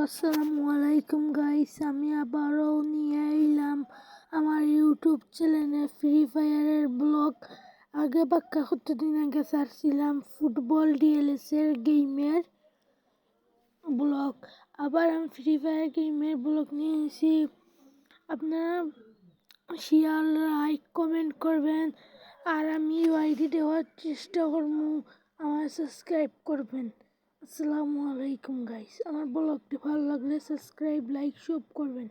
আসসালামু আলাইকুম গাইস, আমি আবারও নিয়ে এলাম আমার ইউটিউব চ্যানেলে ফ্রি ফায়ারের ব্লগ। আগে বাক্কা কতদিন আগে ছাড়ছিলাম ফুটবল ডিএলএস এর গেমের ব্লগ। আবার আমি ফ্রি ফায়ার গেমের ব্লগ নিয়ে এসেছি। আপনারা শেয়ার, লাইক, কমেন্ট করবেন আর আমি আইডি দেওয়ার চেষ্টা করবো। আমার সাবস্ক্রাইব করবেন। আসসালামু আলাইকুম গাইস, আমার ব্লগটি ভালো লাগলে সাবস্ক্রাইব, লাইক সব করবেন।